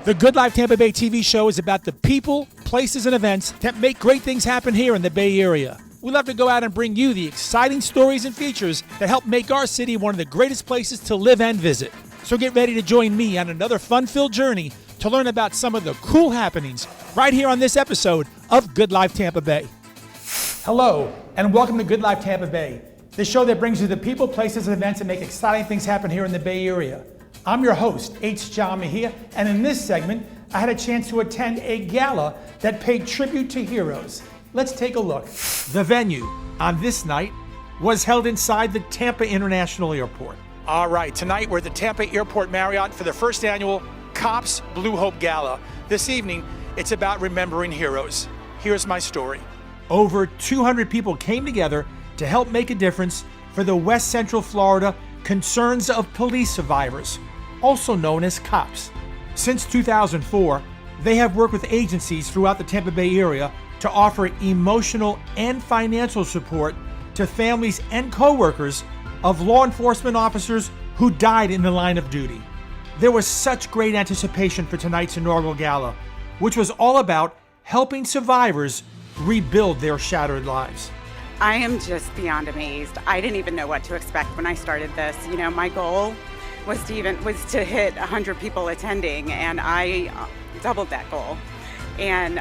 The Good Life Tampa Bay TV show is about the people, places, and events that make great things happen here in the Bay Area. We love to go out and bring you the exciting stories and features that help make our city one of the greatest places to live and visit. So get ready to join me on another fun-filled journey to learn about some of the cool happenings right here on this episode of Good Life Tampa Bay. Hello, and welcome to Good Life Tampa Bay, the show that brings you the people, places, and events that make exciting things happen here in the Bay Area. I'm your host, H John Mejia, and in this segment, I had a chance to attend a gala that paid tribute to heroes. Let's take a look. The venue on this night was held inside the Tampa International Airport. All right, tonight we're at the Tampa Airport Marriott for the first annual Cops Blue Hope Gala. This evening, it's about remembering heroes. Here's my story. Over 200 people came together to help make a difference for the West Central Florida Concerns of Police Survivors, also known as COPS. Since 2004, they have worked with agencies throughout the Tampa Bay area to offer emotional and financial support to families and co-workers of law enforcement officers who died in the line of duty. There was such great anticipation for tonight's inaugural gala, which was all about helping survivors rebuild their shattered lives. I am just beyond amazed. I didn't even know what to expect when I started this. You know, my goal was to hit 100 people attending, and I doubled that goal. And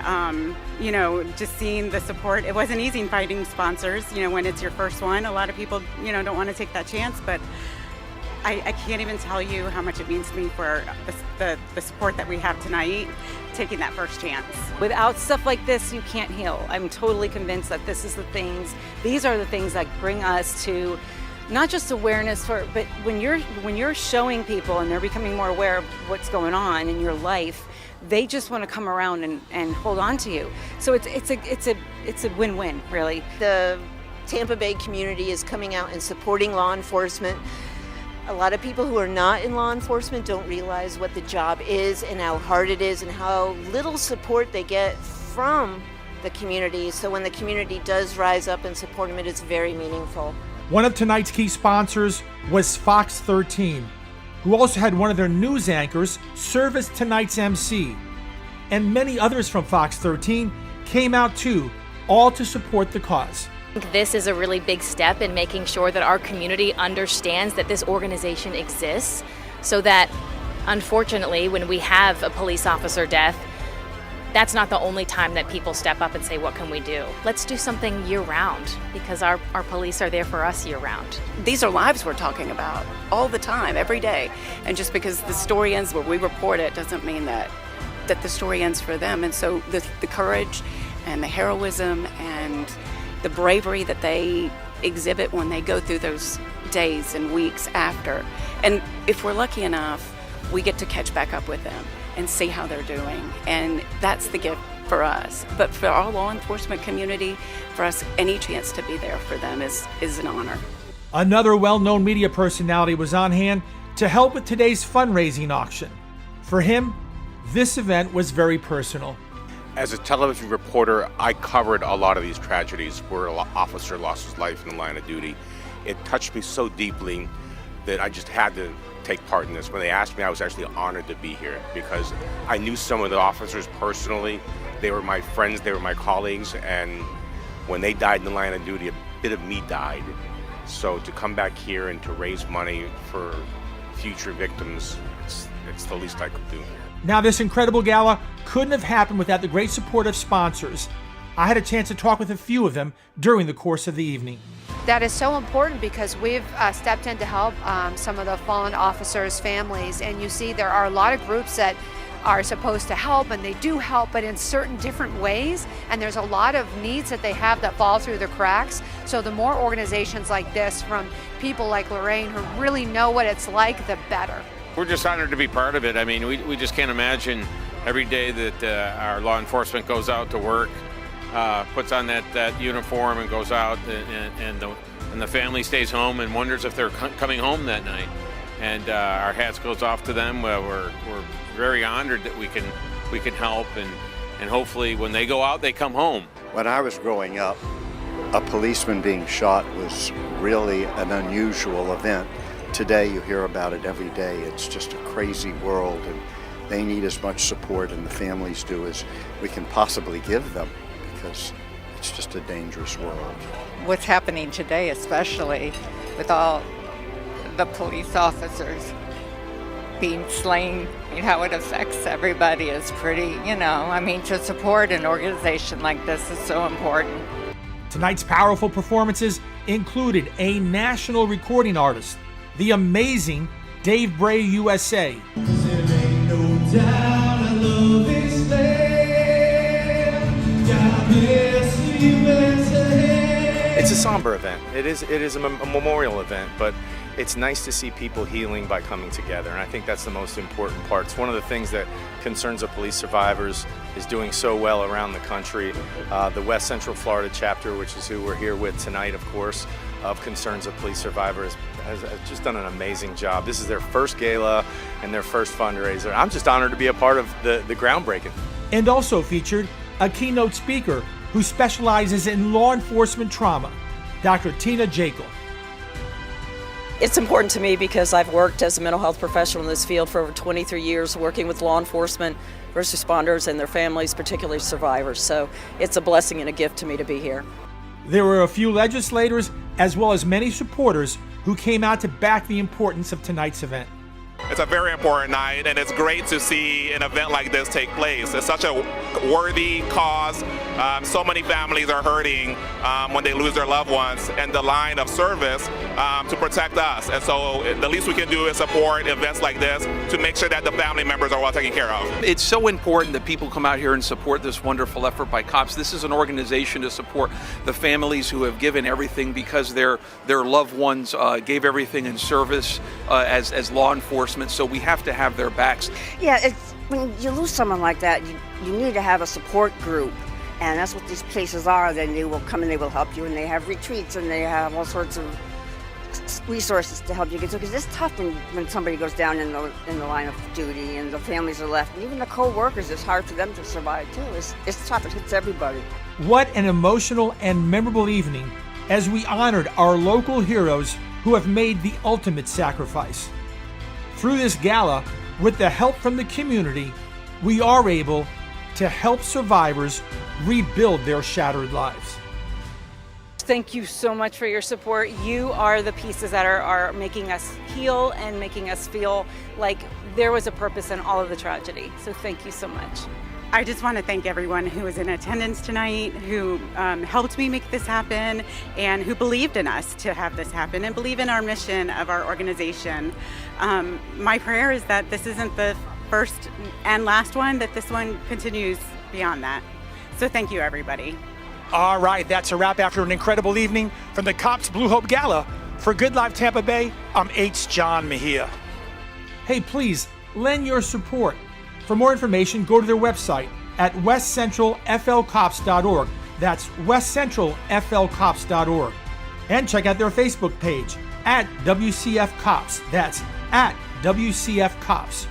just seeing the support, it wasn't easy finding sponsors. You know, when it's your first one, a lot of people, don't want to take that chance, but I can't even tell you how much it means to me for the support that we have tonight, taking that first chance. Without stuff like this, you can't heal. I'm totally convinced that these are the things that bring us to not just awareness but when you're showing people and they're becoming more aware of what's going on in your life, they just want to come around and hold on to you. So it's a win-win, really. The Tampa Bay community is coming out and supporting law enforcement. A lot of people who are not in law enforcement don't realize what the job is and how hard it is and how little support they get from the community. So when the community does rise up and support them, it is very meaningful. One of tonight's key sponsors was Fox 13, who also had one of their news anchors serve as tonight's MC. And many others from Fox 13 came out too, all to support the cause. This is a really big step in making sure that our community understands that this organization exists, so that unfortunately when we have a police officer death, that's not the only time that people step up and say, what can we do? Let's do something year-round, because our police are there for us year-round. These are lives we're talking about all the time, every day. And just because the story ends where we report it doesn't mean that the story ends for them. And so the courage and the heroism and the bravery that they exhibit when they go through those days and weeks after. And if we're lucky enough, we get to catch back up with them and see how they're doing. And that's the gift for us. But for our law enforcement community, for us, any chance to be there for them is an honor. Another well-known media personality was on hand to help with today's fundraising auction. For him, this event was very personal. As a television reporter, I covered a lot of these tragedies where an officer lost his life in the line of duty. It touched me so deeply that I just had to take part in this. When they asked me, I was actually honored to be here because I knew some of the officers personally. They were my friends, they were my colleagues, and when they died in the line of duty, a bit of me died. So to come back here and to raise money for future victims, it's the least I could do. Now, this incredible gala couldn't have happened without the great support of sponsors. I had a chance to talk with a few of them during the course of the evening. That is so important because we've stepped in to help some of the fallen officers' families, and you see there are a lot of groups that are supposed to help, and they do help, but in certain different ways, and there's a lot of needs that they have that fall through the cracks. So the more organizations like this from people like Lorraine who really know what it's like, the better. We're just honored to be part of it. I mean, we just can't imagine every day that our law enforcement goes out to work, puts on that uniform and goes out, and the family stays home and wonders if they're coming home that night. And our hats goes off to them. We're very honored that we can help, and hopefully when they go out, they come home. When I was growing up, a policeman being shot was really an unusual event. Today you hear about it every day. It's just a crazy world, and they need as much support, and the families do, as we can possibly give them, because it's just a dangerous world. What's happening today, especially with all the police officers being slain, how it affects everybody is pretty, to support an organization like this is so important. Tonight's powerful performances included a national recording artist, the amazing Dave Bray USA. It's a somber event. It is a memorial event, but it's nice to see people healing by coming together, and I think that's the most important part. It's one of the things that Concerns of Police Survivors is doing so well around the country. The West Central Florida chapter, which is who we're here with tonight, of course, of Concerns of Police Survivors, has just done an amazing job. This is their first gala and their first fundraiser. I'm just honored to be a part of the groundbreaking. And also featured a keynote speaker who specializes in law enforcement trauma, Dr. Tina Jekyll. It's important to me because I've worked as a mental health professional in this field for over 23 years, working with law enforcement, first responders, and their families, particularly survivors. So it's a blessing and a gift to me to be here. There were a few legislators as well as many supporters who came out to back the importance of tonight's event. It's a very important night, and it's great to see an event like this take place. It's such a worthy cause. So many families are hurting when they lose their loved ones, and the line of service to protect us. And so the least we can do is support events like this to make sure that the family members are well taken care of. It's so important that people come out here and support this wonderful effort by cops. This is an organization to support the families who have given everything because their loved ones gave everything in service as law enforcement. So we have to have their backs. Yeah, it's when you lose someone like that, you need to have a support group, and that's what these places are. Then they will come and they will help you, and they have retreats, and they have all sorts of resources to help you get through. Because it's tough when somebody goes down in the line of duty, and the families are left, and even the co-workers. It's hard for them to survive too. It's tough. It hits everybody. What an emotional and memorable evening as we honored our local heroes who have made the ultimate sacrifice. Through this gala, with the help from the community, we are able to help survivors rebuild their shattered lives. Thank you so much for your support. You are the pieces that are making us heal and making us feel like there was a purpose in all of the tragedy. So thank you so much. I just want to thank everyone who was in attendance tonight, who helped me make this happen, and who believed in us to have this happen and believe in our mission of our organization. My prayer is that this isn't the first and last one, that this one continues beyond that. So thank you, everybody. All right, that's a wrap after an incredible evening from the Cops Blue Hope Gala. For Good Life Tampa Bay, I'm H John Mejia. Hey, please lend your support. For more information, go to their website at westcentralflcops.org. That's westcentralflcops.org. And check out their Facebook page at WCF Cops. That's at WCF Cops.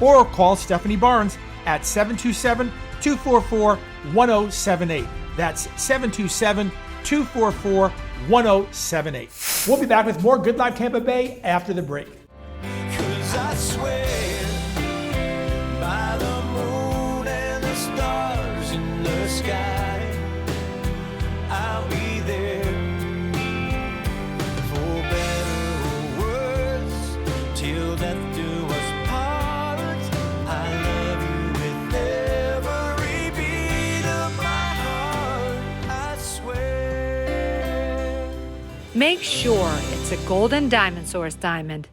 Or call Stephanie Barnes at 727-244-1078. That's 727-244-1078. We'll be back with more Good Life Tampa Bay after the break. 'Cause I swear by the moon and the stars in the sky, I'll be there for better or worse, till death do us part. I love you with every beat of my heart, I swear. Make sure it's a Golden Diamond Source diamond.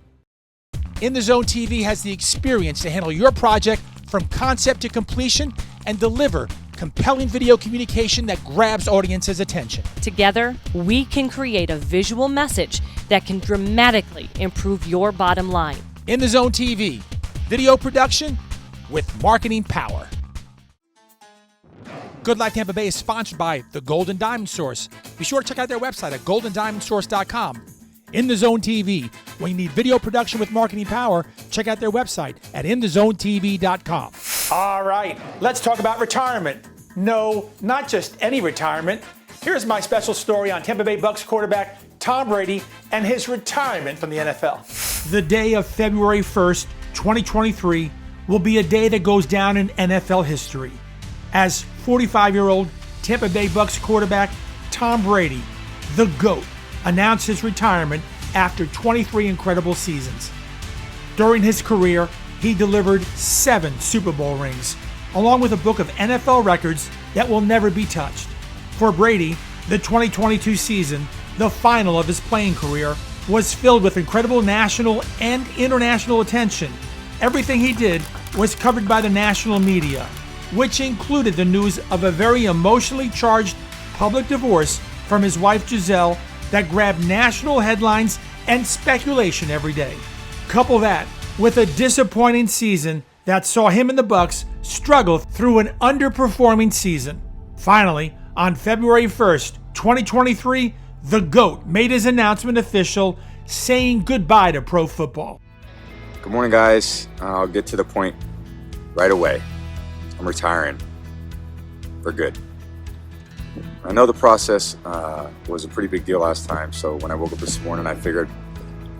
In the Zone TV has the experience to handle your project from concept to completion and deliver compelling video communication that grabs audience's attention. Together, we can create a visual message that can dramatically improve your bottom line. In the Zone TV, video production with marketing power. Good Life Tampa Bay is sponsored by the Golden Diamond Source. Be sure to check out their website at goldendiamondsource.com. In the Zone TV, when you need video production with marketing power, check out their website at inthezonetv.com. All right, let's talk about retirement. No, not just any retirement. Here's my special story on Tampa Bay Bucs quarterback Tom Brady and his retirement from the NFL. The day of February 1st, 2023 will be a day that goes down in NFL history, as 45-year-old Tampa Bay Bucs quarterback Tom Brady, the GOAT, announced his retirement after 23 incredible seasons. During his career, he delivered 7 Super Bowl rings, along with a book of NFL records that will never be touched. For Brady, the 2022 season, the final of his playing career, was filled with incredible national and international attention. Everything he did was covered by the national media, which included the news of a very emotionally charged public divorce from his wife Giselle that grabbed national headlines and speculation every day. Couple that with a disappointing season that saw him and the Bucs struggle through an underperforming season. Finally, on February 1st, 2023, the GOAT made his announcement official, saying goodbye to pro football. Good morning, guys. I'll get to the point right away. I'm retiring for good. I know the process was a pretty big deal last time, so when I woke up this morning, I figured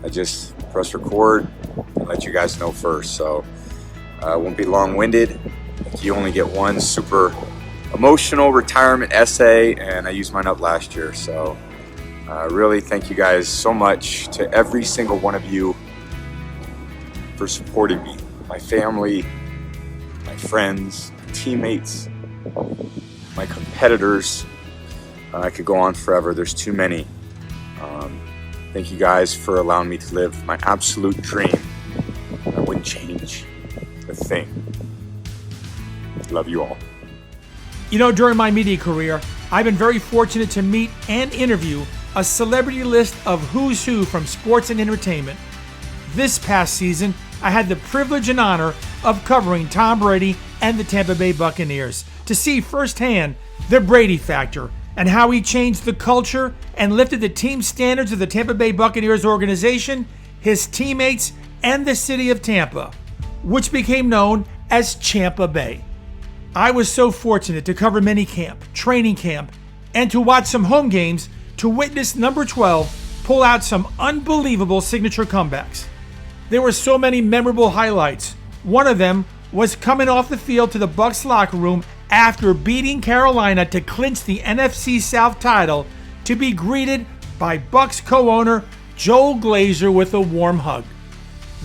I'd just press record and let you guys know first. So I won't be long-winded. You only get one super emotional retirement essay, and I used mine up last year. So really thank you guys so much, to every single one of you, for supporting me, my family, my friends, teammates, my competitors. I could go on forever. There's too many. Thank you guys for allowing me to live my absolute dream. I wouldn't change a thing. Love you all. You know, during my media career, I've been very fortunate to meet and interview a celebrity list of who's who from sports and entertainment. This past season, I had the privilege and honor of covering Tom Brady and the Tampa Bay Buccaneers to see firsthand the Brady factor and how he changed the culture and lifted the team standards of the Tampa Bay Buccaneers organization, his teammates, and the city of Tampa, which became known as Tampa Bay. I was so fortunate to cover minicamp, training camp, and to watch some home games to witness number 12 pull out some unbelievable signature comebacks. There were so many memorable highlights. One of them was coming off the field to the Bucs locker room after beating Carolina to clinch the NFC South title, to be greeted by Bucs co-owner Joel Glazer with a warm hug.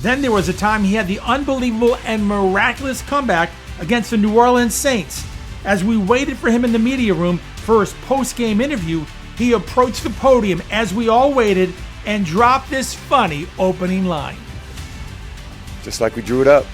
Then there was a time he had the unbelievable and miraculous comeback against the New Orleans Saints. As we waited for him in the media room for his post-game interview, he approached the podium as we all waited and dropped this funny opening line. Just like we drew it up.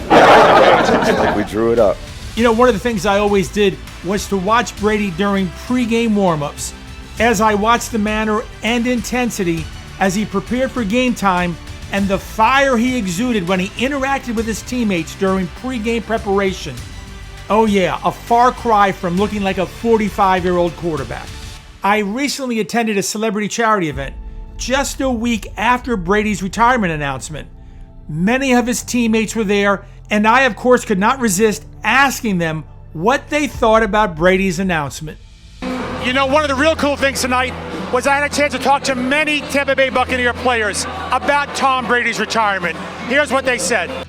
Just like we drew it up. You know, one of the things I always did was to watch Brady during pregame warm-ups. As I watched the manner and intensity as he prepared for game time and the fire he exuded when he interacted with his teammates during pregame preparation. Oh yeah, a far cry from looking like a 45-year-old quarterback. I recently attended a celebrity charity event just a week after Brady's retirement announcement. Many of his teammates were there, and I, of course, could not resist asking them what they thought about Brady's announcement. You know, one of the real cool things tonight was I had a chance to talk to many Tampa Bay Buccaneer players about Tom Brady's retirement. Here's what they said.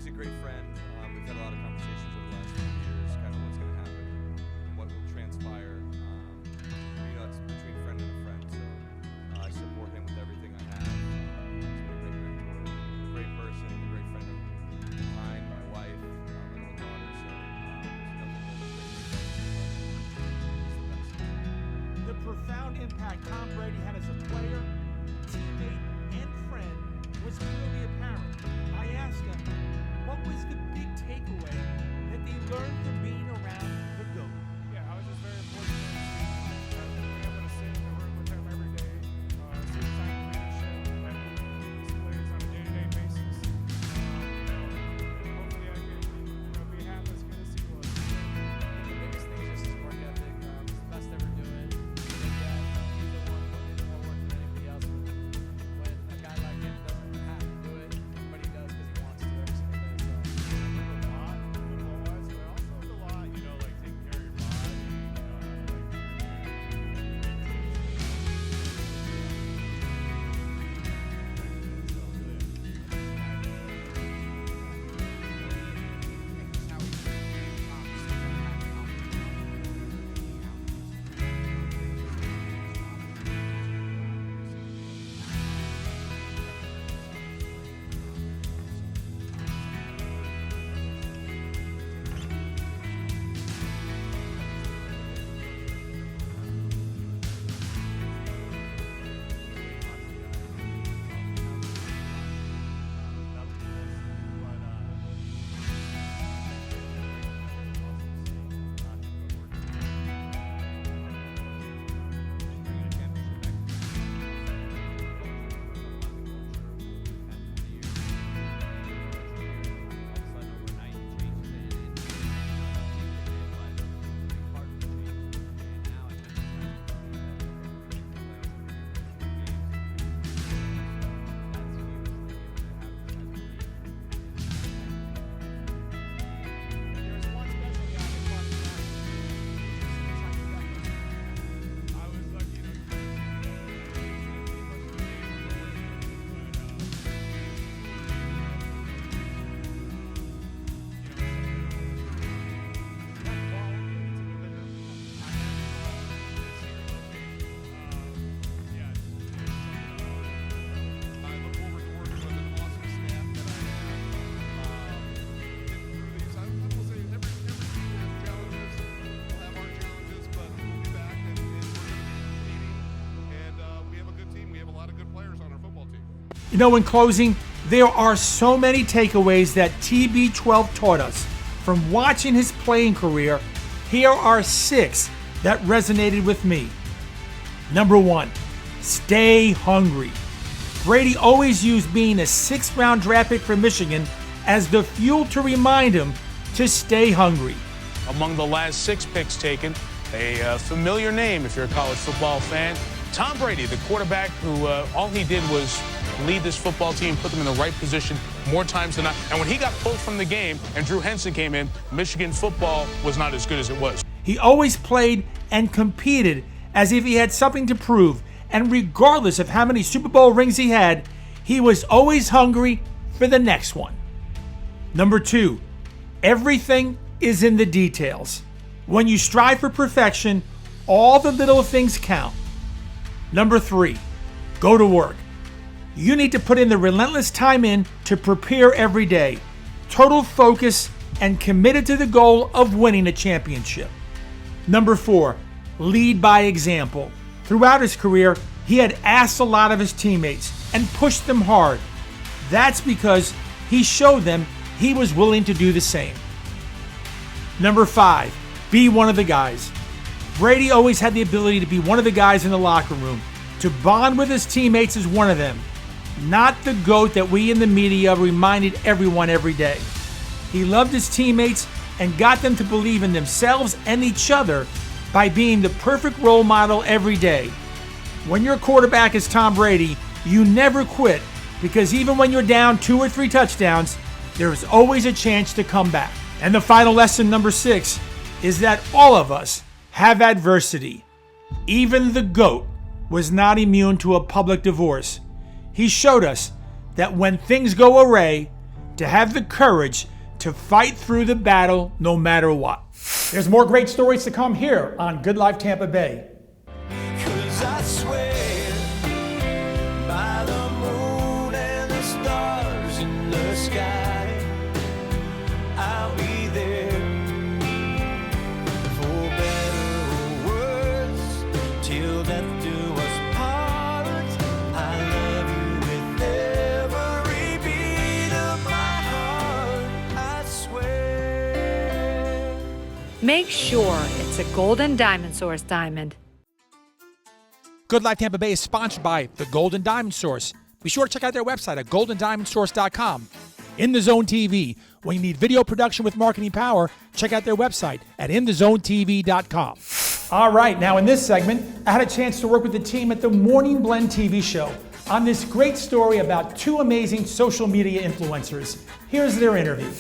he's a great friend. We've had a lot of conversations over the last few years, kind of what's going to happen and what will transpire. It's between friend and a friend. So I support him with everything I have. He's been a great mentor, a great person, a great friend of mine, my wife, my little daughter. So The profound impact Tom Brady had as a player, teammate, and friend was clearly apparent. I asked them, what was the big takeaway that they learned from being around the GOAT? Yeah, I was just very fortunate to be able to sit in the room with him every day, see the type of leadership that he displays on a day-to-day basis. Hopefully I can be half as good as he was. The biggest thing is just his work ethic. He's the best ever do it. He's the one putting in more work than anybody else. When a guy like him doesn't have to do it, but he does because he wants to every single day. So A lot, football-wise, but also a lot, like taking care of your body, In closing, there are so many takeaways that TB12 taught us from watching his playing career. Here are 6 that resonated with me. Number 1, stay hungry. Brady always used being a 6th-round draft pick for Michigan as the fuel to remind him to stay hungry. Among the last 6 picks taken, a familiar name if you're a college football fan, Tom Brady, the quarterback who all he did was lead this football team, put them in the right position more times than not. And when he got pulled from the game and Drew Henson came in, Michigan football was not as good as it was. He always played and competed as if he had something to prove. And regardless of how many Super Bowl rings he had, he was always hungry for the next one. Number 2, everything is in the details. When you strive for perfection, all the little things count. Number 3, go to work. You need to put in the relentless time in to prepare every day. Total focus and committed to the goal of winning a championship. Number 4, lead by example. Throughout his career, he had asked a lot of his teammates and pushed them hard. That's because he showed them he was willing to do the same. Number 5, be one of the guys. Brady always had the ability to be one of the guys in the locker room. To bond with his teammates is one of them. Not the GOAT that we in the media reminded everyone every day. He loved his teammates and got them to believe in themselves and each other by being the perfect role model every day. When your quarterback is Tom Brady, you never quit, because even when you're down 2 or 3 touchdowns, there is always a chance to come back. And the final lesson, number 6, is that all of us have adversity. Even the GOAT was not immune to a public divorce. He showed us that when things go awry, to have the courage to fight through the battle no matter what. There's more great stories to come here on Good Life Tampa Bay. 'Cause I swear by the moon and the stars in the sky, I'll be there for better or worse, till death do us part. I love you with every beat of my heart, I swear. Make sure it's a Golden Diamond Source diamond. Good Life Tampa Bay is sponsored by the Golden Diamond Source. Be sure to check out their website at goldendiamondsource.com. In the Zone TV, when you need video production with marketing power, check out their website at inthezonetv.com. All right, now in this segment, I had a chance to work with the team at the Morning Blend TV show on this great story about two amazing social media influencers. Here's their interview.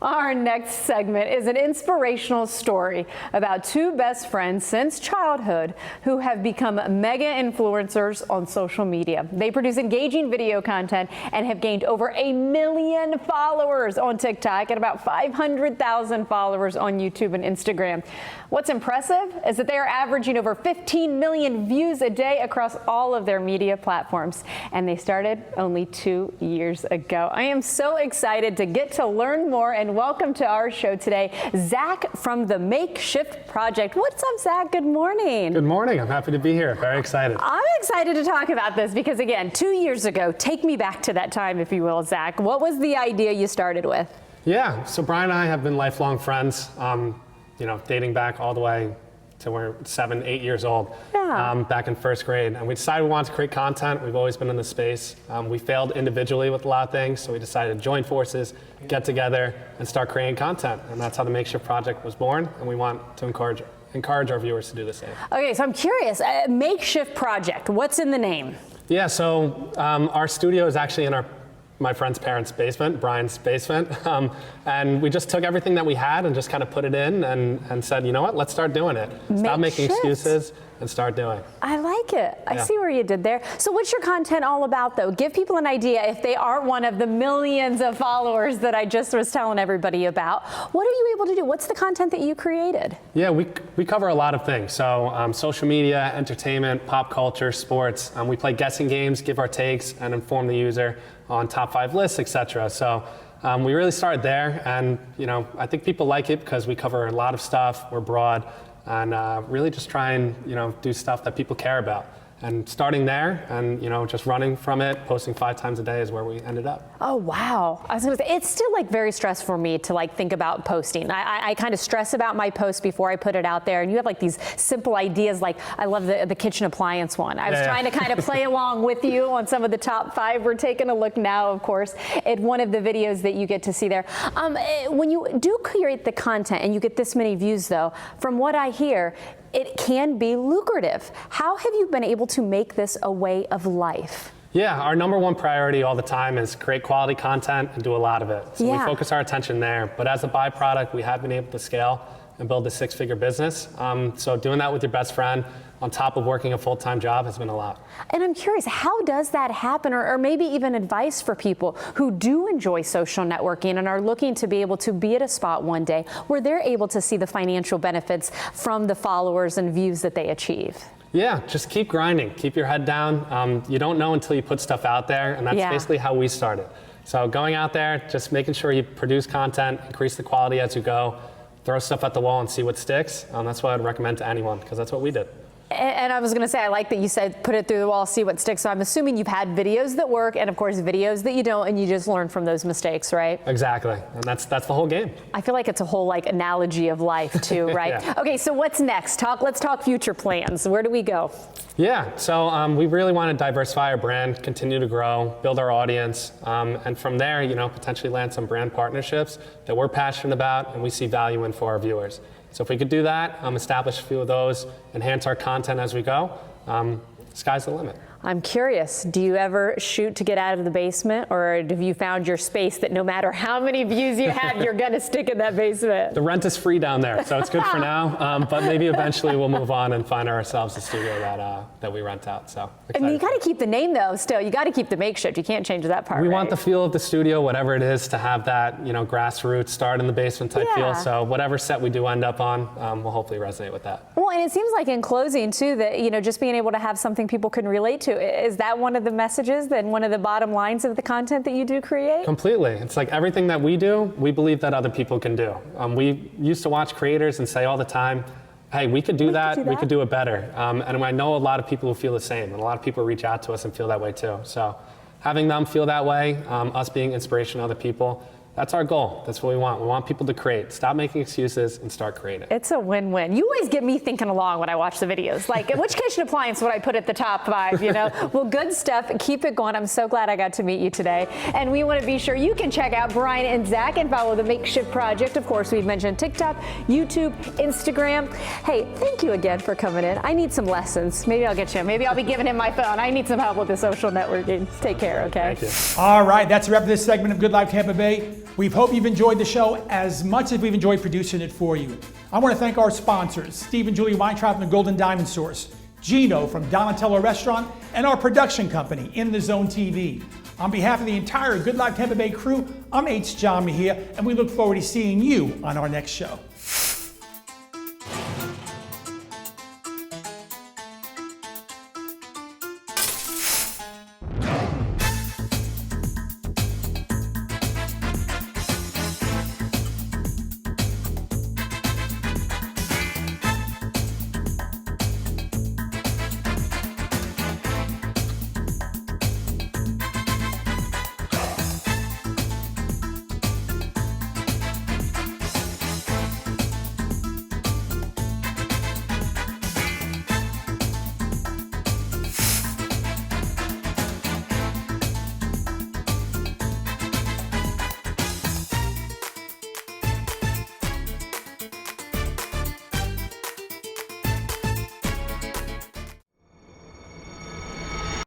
Our next segment is an inspirational story about two best friends since childhood who have become mega influencers on social media. They produce engaging video content and have gained over 1 million followers on TikTok and about 500,000 followers on YouTube and Instagram. What's impressive is that they are averaging over 15 million views a day across all of their media platforms, and they started only 2 years ago. I am so excited to get to learn more, and welcome to our show today, Zach from the Makeshift Project. What's up, Zach? Good morning. Good morning. I'm happy to be here. Very excited. I'm excited to talk about this because, again, 2 years ago, take me back to that time, if you will, Zach. What was the idea you started with? Yeah, so Brian and I have been lifelong friends, dating back all the way to we're 7, 8 years old, back in first grade. And we decided we wanted to create content. We've always been in this space. We failed individually with a lot of things, so we decided to join forces, get together, and start creating content. And that's how the Makeshift Project was born, and we want to encourage our viewers to do the same. Okay, so I'm curious, Makeshift Project, what's in the name? Yeah, so our studio is actually in my friend's parents' basement, Brian's basement. And we just took everything that we had and just kind of put it in and said, you know what, let's start doing it. Stop making excuses and start doing. I like it. I Yeah. see where you did there. So what's your content all about, though? Give people an idea if they aren't one of the millions of followers that I just was telling everybody about. What are you able to do? What's the content that you created? Yeah, we cover a lot of things. So social media, entertainment, pop culture, sports. We play guessing games, give our takes, and inform the user on top 5 lists, etc. So we really started there, and I think people like it because we cover a lot of stuff. We're broad, and really just try and do stuff that people care about. And starting there and just running from it, posting 5 times a day is where we ended up. Oh, wow. I was gonna say, it's still very stressful for me to think about posting. I kind of stress about my post before I put it out there. And you have these simple ideas, I love the kitchen appliance one. I was trying to kind of play along with you on some of the top 5. We're taking a look now, of course, at one of the videos that you get to see there. When you do create the content and you get this many views, though, from what I hear, it can be lucrative. How have you been able to make this a way of life? Yeah, our number one priority all the time is create quality content and do a lot of it. So we focus our attention there. But as a byproduct, we have been able to scale and build a 6-figure business. So doing that with your best friend on top of working a full-time job has been a lot. And I'm curious, how does that happen? Or maybe even advice for people who do enjoy social networking and are looking to be able to be at a spot one day where they're able to see the financial benefits from the followers and views that they achieve. Yeah, just keep grinding, keep your head down. You don't know until you put stuff out there, and that's basically how we started. So going out there, just making sure you produce content, increase the quality as you go, throw stuff at the wall and see what sticks. That's what I'd recommend to anyone, because that's what we did. And I was going to say, I like that you said put it through the wall, see what sticks. So I'm assuming you've had videos that work and, of course, videos that you don't, and you just learn from those mistakes, right? Exactly. And that's the whole game. I feel like it's a whole analogy of life too, right? Yeah. Okay, so what's next? Let's talk future plans. Where do we go? Yeah, so we really want to diversify our brand, continue to grow, build our audience, and from there, potentially land some brand partnerships that we're passionate about and we see value in for our viewers. So if we could do that, establish a few of those, enhance our content as we go, sky's the limit. I'm curious, do you ever shoot to get out of the basement, or have you found your space that no matter how many views you have, you're going to stick in that basement? The rent is free down there, so it's good for now. But maybe eventually we'll move on and find ourselves a studio that we rent out. So I mean, you got to keep the name though. Still, you got to keep the makeshift. You can't change that part. We right? want the feel of the studio, whatever it is, to have that grassroots start in the basement type feel. So whatever set we do end up on, will hopefully resonate with that. Well, and it seems like in closing too that just being able to have something people can relate to. Is that one of the messages, then one of the bottom lines of the content that you do create? Completely. It's like everything that we do, we believe that other people can do. We used to watch creators and say all the time, hey, we could do that, we could do it better. And I know a lot of people who feel the same, and a lot of people reach out to us and feel that way too. So having them feel that way, us being inspiration to other people, that's our goal. That's what we want. We want people to create. Stop making excuses and start creating. It's a win-win. You always get me thinking along when I watch the videos. Like, which kitchen appliance would I put at the top 5, Well, good stuff. Keep it going. I'm so glad I got to meet you today. And we want to be sure you can check out Brian and Zach and follow the Makeshift Project. Of course, we've mentioned TikTok, YouTube, Instagram. Hey, thank you again for coming in. I need some lessons. Maybe I'll get you. Maybe I'll be giving him my phone. I need some help with the social networking. Take care, okay? Thank you. All right, that's a wrap for this segment of Good Life Tampa Bay. We hope you've enjoyed the show as much as we've enjoyed producing it for you. I want to thank our sponsors, Steve and Julie Weintraub from the Golden Diamond Source, Gino from Donatello Restaurant, and our production company, In the Zone TV. On behalf of the entire Good Life Tampa Bay crew, I'm H John Mejia, and we look forward to seeing you on our next show.